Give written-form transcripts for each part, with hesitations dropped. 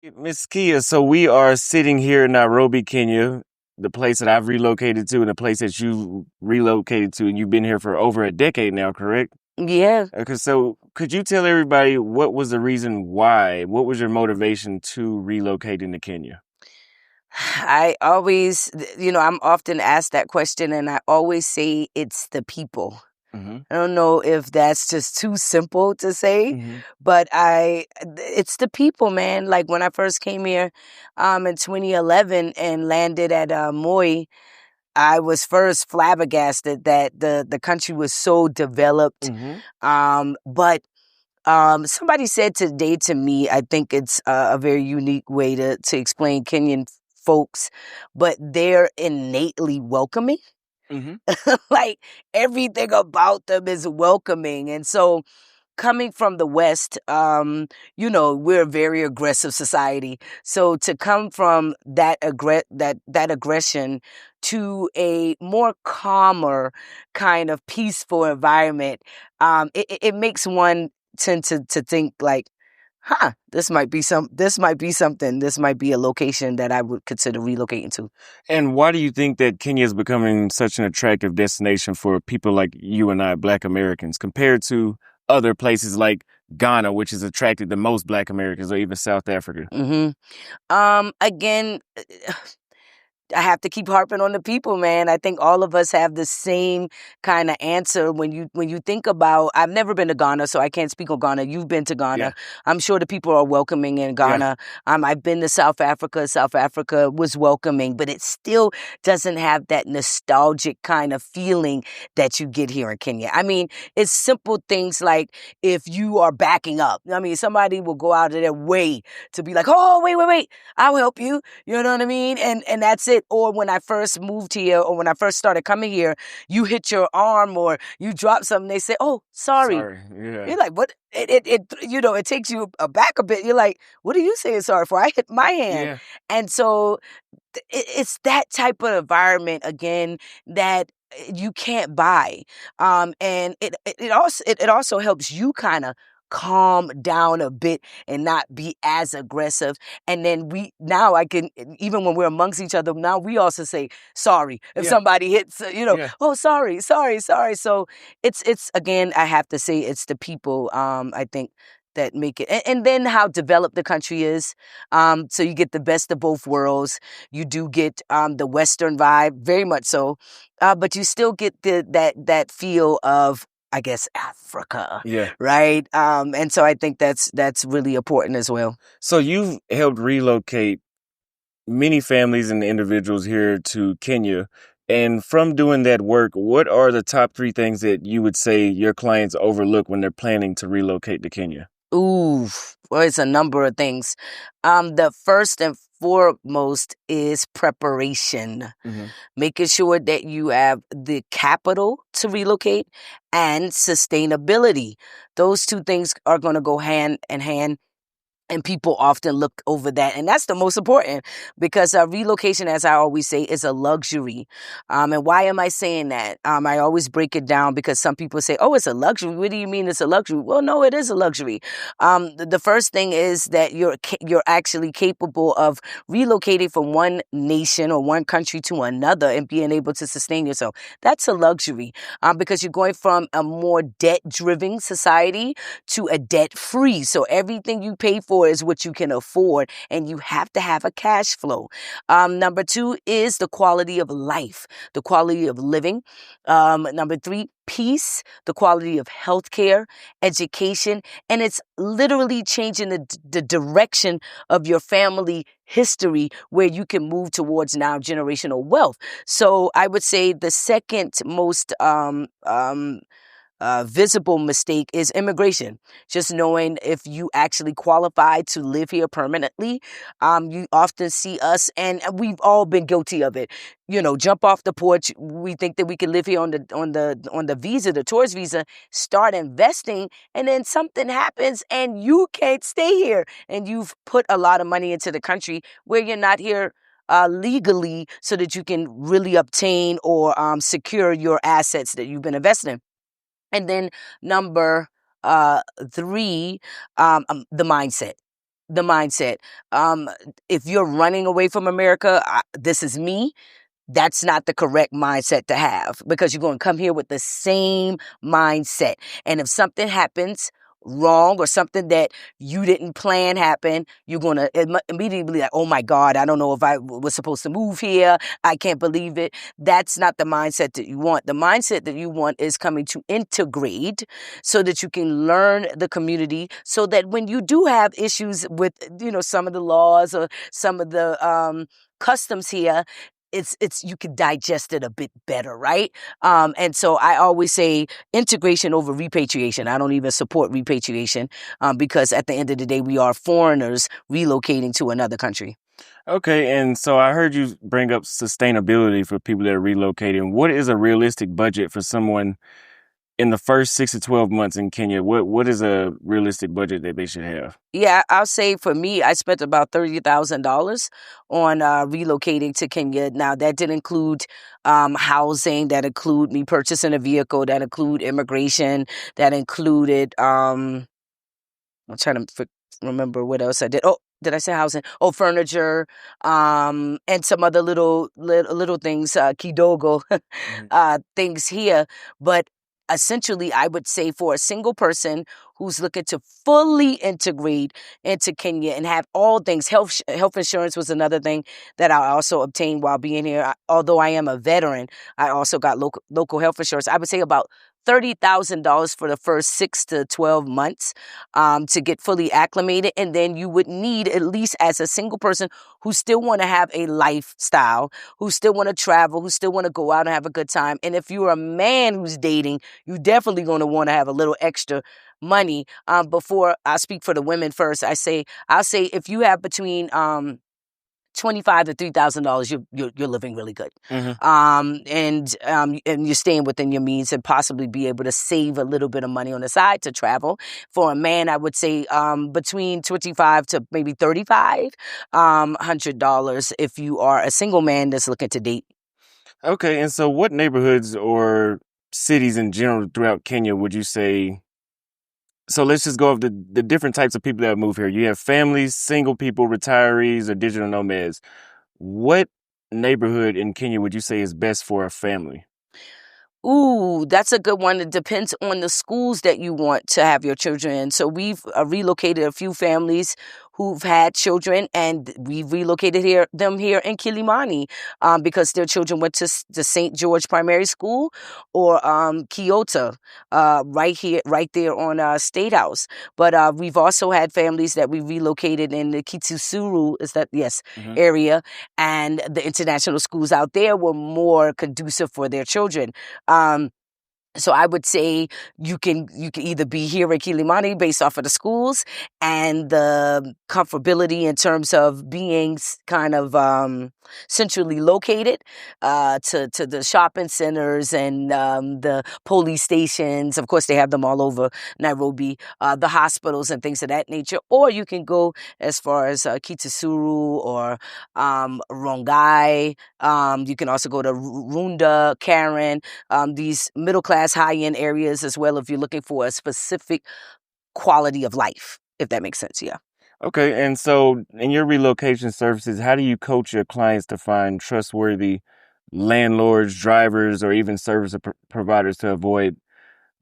Miss Kia, so we are sitting here in Nairobi, Kenya, the place that I've relocated to and the place that you relocated to, and you've been here for over a decade now, correct? Yeah. Okay, so could you tell everybody what was the reason why? What was your motivation to relocating to Kenya? I always, I'm often asked that question, and I always say it's the people. Hmm. I don't know if that's just too simple to say, Hmm. but it's the people, man. Like when I first came here, in 2011 and landed at Moi, I was first flabbergasted that the country was so developed. Hmm. But somebody said today to me, I think it's a very unique way to explain Kenyan folks, but they're innately welcoming. Hmm. Like everything about them is welcoming. And so coming from the West, we're a very aggressive society. So to come from that aggression to a more calmer kind of peaceful environment, it makes one tend to think like, this might be something. This might be a location that I would consider relocating to. And why do you think that Kenya is becoming such an attractive destination for people like you and I, Black Americans, compared to other places like Ghana, which has attracted the most Black Americans, or even South Africa? Hmm. Again, I have to keep harping on the people, man. I think all of us have the same kind of answer when you think about. I've never been to Ghana, so I can't speak on Ghana. You've been to Yeah, Ghana. I'm sure the people are welcoming in yeah, Ghana. I've been to South Africa. South Africa was welcoming, but it still doesn't have that nostalgic kind of feeling that you get here in Kenya. I mean, it's simple things like if you are backing up. I mean, somebody will go out of their way to be like, "Oh, wait, I'll help you." You know what I mean? And that's it. Or when I first moved here or when I first started coming here, you hit your arm or you drop something, they say, "Oh, sorry." sorry, yeah, You're like, "What?" It takes you aback a bit. You're like, "What are you saying sorry for? I hit my hand." yeah. And so it's that type of environment again that you can't buy. And it also helps you kind of calm down a bit and not be as aggressive. And then we now I can even when we're amongst each other now we also say sorry if Yeah, somebody hits yeah. oh sorry. So it's again I have to say it's the people I think that make it and then how developed the country is. So you get the best of both worlds. You do get the Western vibe, very much so, but you still get that feel of, I guess, Africa, Yeah. right? And so I think that's really important as well. So you've helped relocate many families and individuals here to Kenya. And from doing that work, what are the top three things that you would say your clients overlook when they're planning to relocate to Kenya? Ooh, well, it's a number of things. The first and foremost is preparation, Hmm. making sure that you have the capital to relocate and sustainability. Those two things are going to go hand in hand. And people often look over that. And that's the most important because relocation, as I always say, is a luxury. And why am I saying that? I always break it down because some people say, oh, it's a luxury. What do you mean it's a luxury? Well, no, it is a luxury. The first thing is that you're actually capable of relocating from one nation or one country to another and being able to sustain yourself. That's a luxury because you're going from a more debt-driven society to a debt-free. So everything you pay for is what you can afford, and you have to have a cash flow. Number two is the quality of life, the quality of living. Number three, peace, the quality of healthcare, education, and it's literally changing the direction of your family history where you can move towards now generational wealth. So I would say the second most visible mistake is immigration. Just knowing if you actually qualify to live here permanently. You often see us, and we've all been guilty of it. Jump off the porch. We think that we can live here on the visa, the tourist visa. Start investing, and then something happens, and you can't stay here, and you've put a lot of money into the country where you're not here. Legally, so that you can really obtain or secure your assets that you've been investing in. And then number three, the mindset. The mindset. Um, if you're running away from America, this is me. That's not the correct mindset to have, because you're going to come here with the same mindset. And if something happens wrong or something that you didn't plan happen, you're going to immediately be like, oh my God, I don't know if I was supposed to move here. I can't believe it. That's not the mindset that you want. The mindset that you want is coming to integrate so that you can learn the community, so that when you do have issues with, some of the laws or some of the customs here, it's you can digest it a bit better, right? And so I always say integration over repatriation. I don't even support repatriation, because at the end of the day, we are foreigners relocating to another country. Okay, and so I heard you bring up sustainability for people that are relocating. What is a realistic budget for someone in the first 6 to 12 months in Kenya? What is a realistic budget that they should have? Yeah, I'll say for me, I spent about $30,000 on relocating to Kenya. Now that did include housing, that include me purchasing a vehicle, that include immigration, that included I'm trying to remember what else I did. Oh, did I say housing? Oh, furniture, and some other little things, kidogo, Mhm. things here. But essentially, I would say for a single person who's looking to fully integrate into Kenya and have all things, health insurance was another thing that I also obtained while being here. Although I am a veteran, I also got local health insurance. I would say about $30,000 for the first 6 to 12 months, to get fully acclimated. And then you would need, at least as a single person who still want to have a lifestyle, who still want to travel, who still want to go out and have a good time. And if you're a man who's dating, you definitely going to want to have a little extra money. Before I speak for the women first, I'll say if you have between 25 to $3,000, you're living really good, Mhm. and you're staying within your means, and possibly be able to save a little bit of money on the side to travel. For a man, I would say between 25 to maybe 35 $100 if you are a single man that's looking to date. Okay, and so what neighborhoods or cities in general throughout Kenya would you say? So let's just go over the different types of people that move here. You have families, single people, retirees, or digital nomads. What neighborhood in Kenya would you say is best for a family? Ooh, that's a good one. It depends on the schools that you want to have your children in. So we've relocated a few families who've had children, and we've relocated them here in Kilimani, because their children went to the St. George Primary School or Kyoto, right here, right there on State House. But we've also had families that we relocated in the Kitsusuru, is that, yes, Mhm. area, and the international schools out there were more conducive for their children. Um, so I would say you can either be here at Kilimani based off of the schools and the comfortability in terms of being kind of centrally located, to the shopping centers and the police stations. Of course, they have them all over Nairobi, the hospitals and things of that nature. Or you can go as far as Kitasuru or Rongai. You can also go to Runda, Karen, these middle class, high end areas as well, if you're looking for a specific quality of life, if that makes sense. Yeah. Okay, and so in your relocation services, how do you coach your clients to find trustworthy landlords, drivers, or even service providers to avoid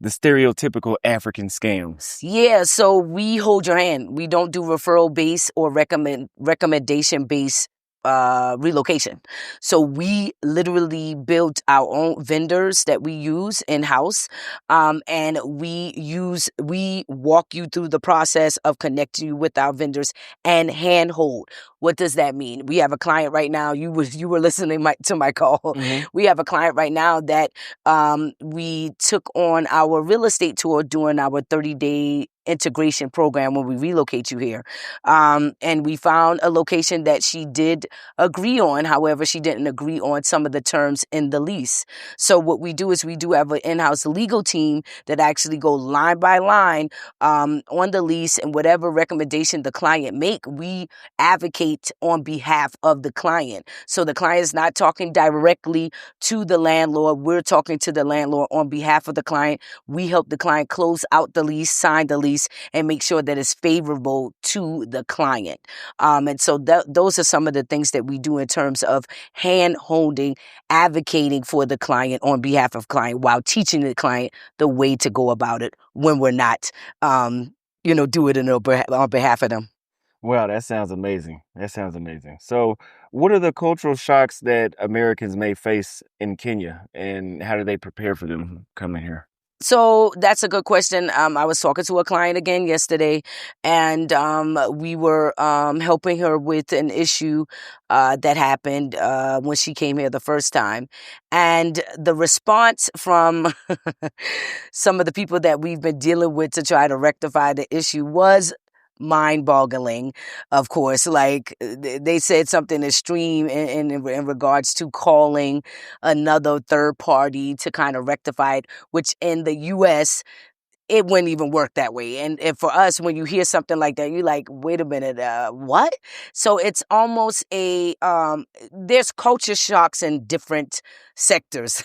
the stereotypical African scams? Yeah, so we hold your hand. We don't do referral based or recommendation based relocation. So we literally built our own vendors that we use in house, and we walk you through the process of connecting you with our vendors and handhold. What does that mean? We have a client right now. You were listening to my call. Hmm. We have a client right now that we took on our real estate tour during our 30-day integration program when we relocate you here. And we found a location that she did agree on. However, she didn't agree on some of the terms in the lease. So what we do is we do have an in-house legal team that actually go line by line on the lease, and whatever recommendation the client make, we advocate on behalf of the client. So the client is not talking directly to the landlord. We're talking to the landlord on behalf of the client. We help the client close out the lease, sign the lease, place and make sure that it's favorable to the client. And so those are some of the things that we do in terms of hand holding, advocating for the client on behalf of client while teaching the client the way to go about it when we're not, do it on behalf of them. Wow, that sounds amazing. That sounds amazing. So, what are the cultural shocks that Americans may face in Kenya, and how do they prepare for them coming here? So that's a good question. I was talking to a client again yesterday, and we were helping her with an issue that happened when she came here the first time. And the response from some of the people that we've been dealing with to try to rectify the issue was mind-boggling, of course. Like they said something extreme in regards to calling another third party to kind of rectify it, which in the US it wouldn't even work that way. And for us, when you hear something like that, you're like, wait a minute, what? So it's almost there's culture shocks in different sectors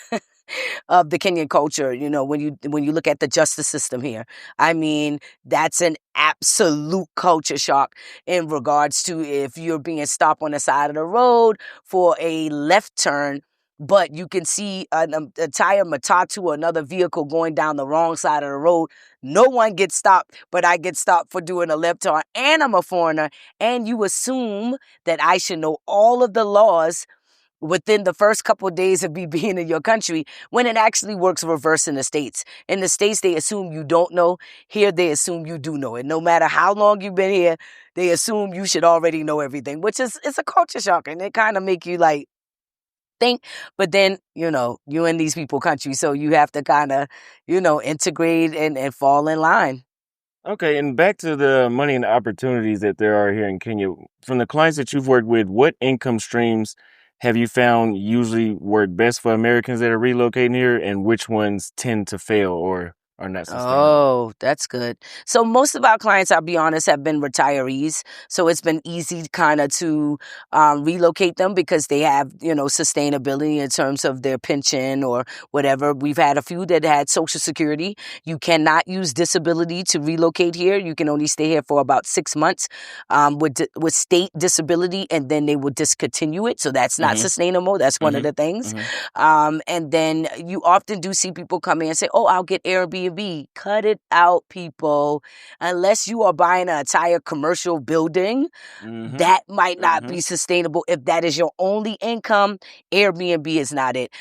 of the Kenyan culture. When you look at the justice system here, I mean, that's an absolute culture shock in regards to if you're being stopped on the side of the road for a left turn, but you can see a tire matatu or another vehicle going down the wrong side of the road. No one gets stopped, but I get stopped for doing a left turn, and I'm a foreigner, and you assume that I should know all of the laws within the first couple of days of me being in your country, when it actually works reverse in the States. In the States, they assume you don't know. Here, they assume you do know it. No matter how long you've been here, they assume you should already know everything, which is it's a culture shock, and it kind of make you like think. But then, you're in these people country, so you have to kind of, integrate and fall in line. Okay, and back to the money and opportunities that there are here in Kenya. From the clients that you've worked with, what income streams have you found usually work best for Americans that are relocating here, and which ones tend to fail or are not sustainable? Oh, that's good. So most of our clients, I'll be honest, have been retirees. So it's been easy kind of to relocate them because they have, sustainability in terms of their pension or whatever. We've had a few that had Social Security. You cannot use disability to relocate here. You can only stay here for about 6 months with state disability, and then they will discontinue it. So that's not Mm-hmm. sustainable. That's one of Mm-hmm. the things. Mm-hmm. And then you often do see people come in and say, oh, I'll get Airbnb. Cut it out, people. Unless you are buying an entire commercial building, Mm-hmm. that might not Mm-hmm. be sustainable. If that is your only income, Airbnb is not it.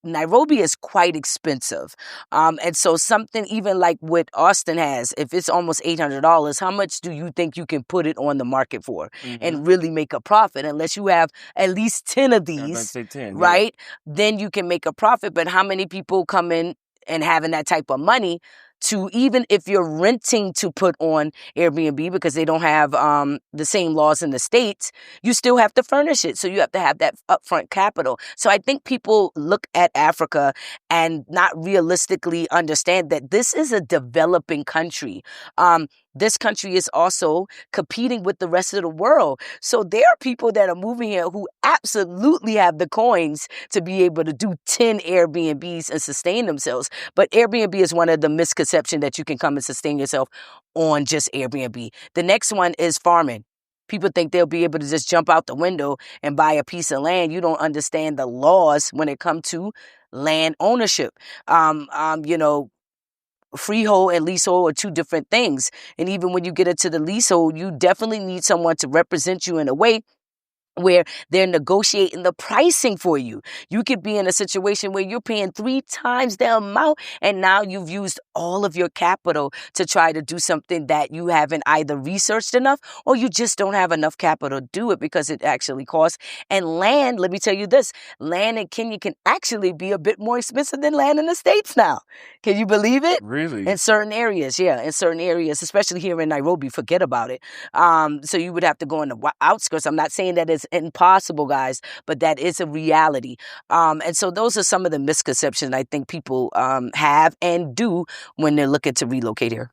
Nairobi is quite expensive. And so something even like what Austin has, if it's almost $800, how much do you think you can put it on the market for Mm-hmm. and really make a profit? Unless you have at least 10 of I was about to these, say 10, yeah. right? Then you can make a profit. But how many people come in and having that type of money to, even if you're renting to put on Airbnb because they don't have the same laws in the States, you still have to furnish it. So you have to have that upfront capital. So I think people look at Africa and not realistically understand that this is a developing country. This country is also competing with the rest of the world. So there are people that are moving here who absolutely have the coins to be able to do 10 Airbnbs and sustain themselves. But Airbnb is one of the misconceptions that you can come and sustain yourself on just Airbnb. The next one is farming. People think they'll be able to just jump out the window and buy a piece of land. You don't understand the laws when it comes to land ownership. Freehold and leasehold are two different things. And even when you get into the leasehold, you definitely need someone to represent you in a way where they're negotiating the pricing for you. You could be in a situation where you're paying 3 times the amount, and now you've used all of your capital to try to do something that you haven't either researched enough or you just don't have enough capital to do it because it actually costs. And land, let me tell you this, land in Kenya can actually be a bit more expensive than land in the States now. Can you believe it? Really? In certain areas, yeah, in certain areas, especially here in Nairobi, forget about it. So you would have to go in the outskirts. I'm not saying that it's impossible, guys, but that is a reality. And so those are some of the misconceptions I think people have and do when they're looking to relocate here.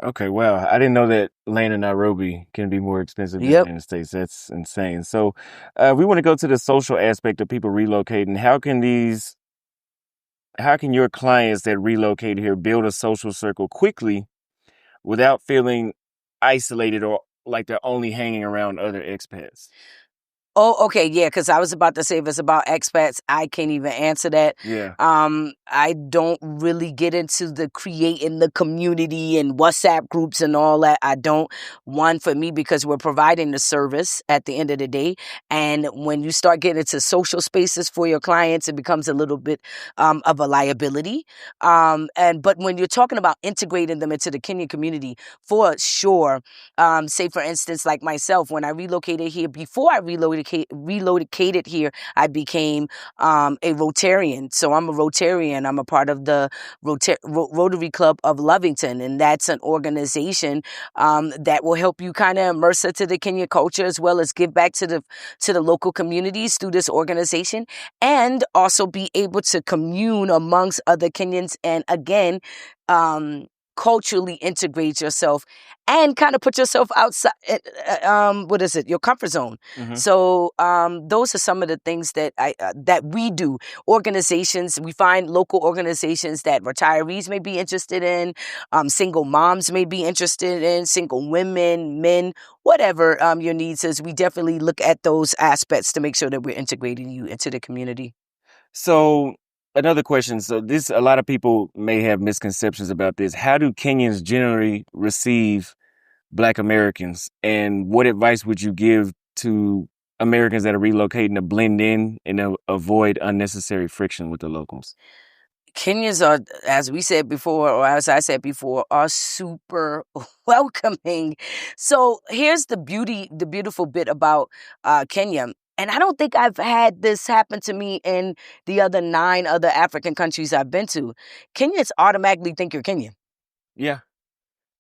Okay, wow. I didn't know that land in Nairobi can be more expensive than Yep. in the States. That's insane. So, we want to go to the social aspect of people relocating. How can your clients that relocate here build a social circle quickly without feeling isolated or like they're only hanging around other expats? Oh, okay, yeah, because I was about to say if it's about expats, I can't even answer that. Yeah. I don't really get into the creating the community and WhatsApp groups and all that. I don't. One, for me, because we're providing the service at the end of the day. And when you start getting into social spaces for your clients, it becomes a little bit of a liability. But when you're talking about integrating them into the Kenyan community, for sure, say for instance, like myself, when I relocated here, before I relocated here, I became a Rotarian. So I'm a Rotarian. I'm a part of the Rotary Club of Lovington, and that's an organization that will help you kind of immerse into the Kenya culture as well as give back to the local communities through this organization, and also be able to commune amongst other Kenyans and again. Culturally integrate yourself and kind of put yourself outside, what is it, your comfort zone. Mm-hmm. So those are some of the things that that we do. Organizations, we find local organizations that retirees may be interested in, single moms may be interested in, single women, men, whatever your needs is. We definitely look at those aspects to make sure that we're integrating you into the community. So another question. So a lot of people may have misconceptions about this. How do Kenyans generally receive Black Americans, and what advice would you give to Americans that are relocating to blend in and avoid unnecessary friction with the locals? Kenyans are, as we said before, or as I said before, are super welcoming. So here's the beautiful bit about Kenya. And I don't think I've had this happen to me in the other 9 other African countries I've been to. Kenyans automatically think you're Kenyan. Yeah.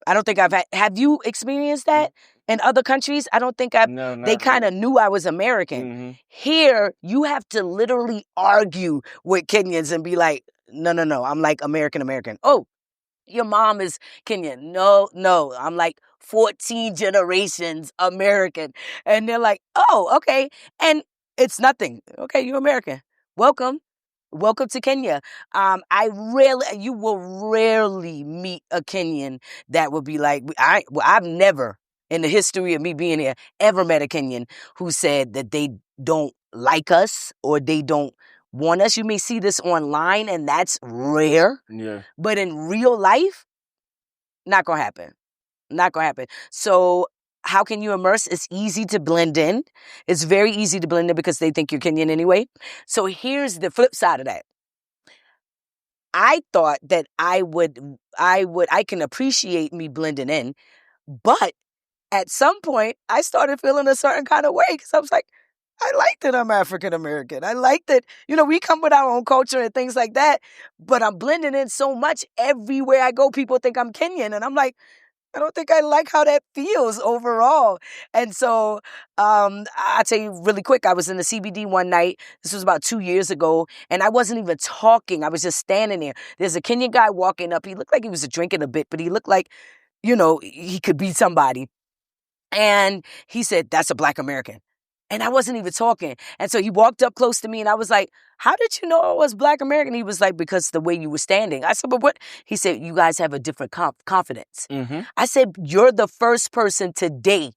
I don't think I've had. Have you experienced that in other countries? I don't think I've. No, They not kind of really. knew I was American. Mm-hmm. Here, you have to literally argue with Kenyans and be like, no, no, no. I'm like American. Oh, your mom is Kenyan. No, no. I'm like 14 generations American. And they're like, oh, okay. And it's nothing. Okay, you're American. Welcome. Welcome to Kenya. You will rarely meet a Kenyan that will be like, I've never, in the history of me being here, ever met a Kenyan who said that they don't like us or they don't want us. You may see this online, and that's rare. Yeah. But in real life, not gonna happen. Not gonna happen. So how can you immerse? It's easy to blend in. It's very easy to blend in because they think you're Kenyan anyway. So here's the flip side of that. I thought that I can appreciate me blending in, but at some point I started feeling a certain kind of way because I was like, I like that I'm African American. I like that, we come with our own culture and things like that, but I'm blending in so much everywhere I go. People think I'm Kenyan, and I'm like, I don't think I like how that feels overall. And so I'll tell you really quick, I was in the CBD one night. This was about 2 years ago, and I wasn't even talking. I was just standing there. There's a Kenyan guy walking up. He looked like he was drinking a bit, but he looked like, he could be somebody. And he said, that's a Black American. And I wasn't even talking. And so he walked up close to me, and I was like, how did you know I was Black American? He was like, because the way you were standing. I said, but what? He said, you guys have a different confidence. Mm-hmm. I said, you're the first person today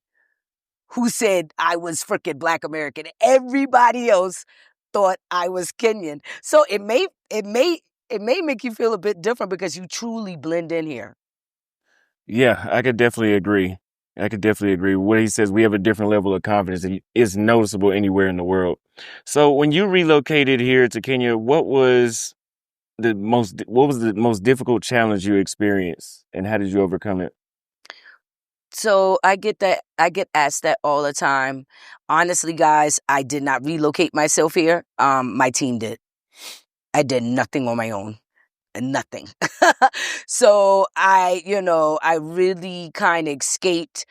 who said I was freaking Black American. Everybody else thought I was Kenyan. So it may make you feel a bit different because you truly blend in here. Yeah, I could definitely agree. I could definitely agree. What he says, we have a different level of confidence that is noticeable anywhere in the world. So when you relocated here to Kenya, what was the most difficult challenge you experienced, and how did you overcome it? So I get that. I get asked that all the time. Honestly, guys, I did not relocate myself here. My team did. I did nothing on my own. Nothing. So I really kind of escaped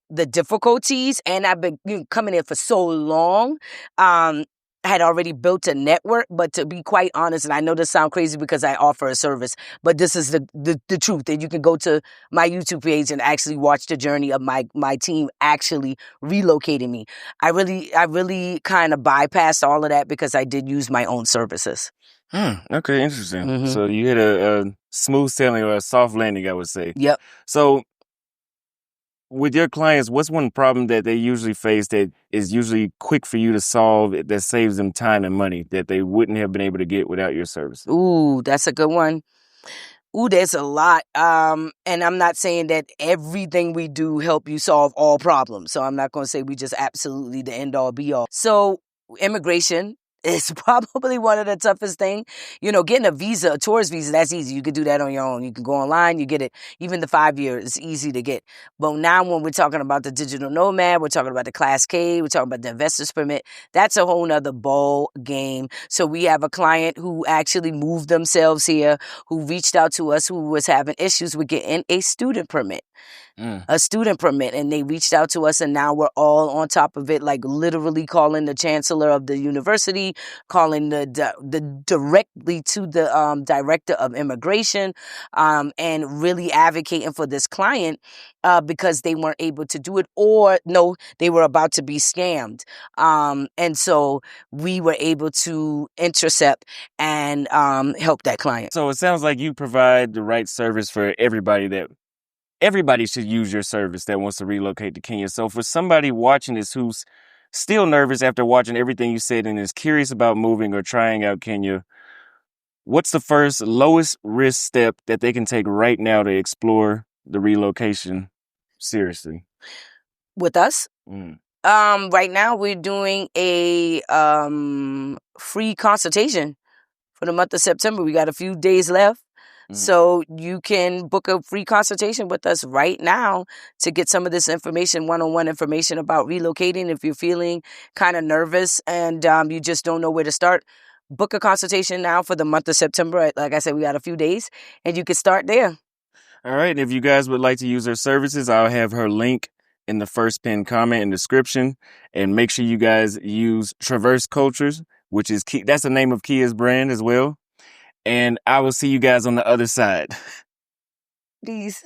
the difficulties, and I've been coming in for so long. I had already built a network, but to be quite honest, and I know this sounds crazy because I offer a service, but this is the truth. And you can go to my YouTube page and actually watch the journey of my team actually relocating me. I really kind of bypassed all of that because I did use my own services. Okay, interesting. Mm-hmm. So you had a smooth sailing or a soft landing, I would say. Yep. So with your clients, what's one problem that they usually face that is usually quick for you to solve that saves them time and money that they wouldn't have been able to get without your services? Ooh, that's a good one. Ooh, there's a lot. And I'm not saying that everything we do help you solve all problems. So I'm not going to say we just absolutely the end all be all. So immigration is probably one of the toughest thing. You know, getting a visa, a tourist visa, that's easy. You can do that on your own. You can go online, you get it. Even the 5 year is easy to get. But now when we're talking about the digital nomad, we're talking about the Class K, we're talking about the investor's permit, that's a whole nother ball game. So we have a client who actually moved themselves here, who reached out to us, who was having issues with getting a student permit. A student permit, and they reached out to us, and now we're all on top of it, like literally calling the chancellor of the university, calling the directly to the director of immigration, and really advocating for this client because they weren't able to do it, or no, they were about to be scammed, and so we were able to intercept and help that client. So it sounds like you provide the right service for everybody should use your service that wants to relocate to Kenya. So for somebody watching this who's still nervous after watching everything you said and is curious about moving or trying out Kenya, what's the first lowest risk step that they can take right now to explore the relocation seriously? With us, Mm. right now we're doing a free consultation for the month of September. We got a few days left. So you can book a free consultation with us right now to get some of this information, one-on-one information about relocating. If you're feeling kind of nervous and you just don't know where to start, book a consultation now for the month of September. Like I said, we got a few days, and you can start there. All right. And if you guys would like to use her services, I'll have her link in the first pinned comment and description. And make sure you guys use Traverse Cultures, which is key. That's the name of Kia's brand as well. And I will see you guys on the other side. Please.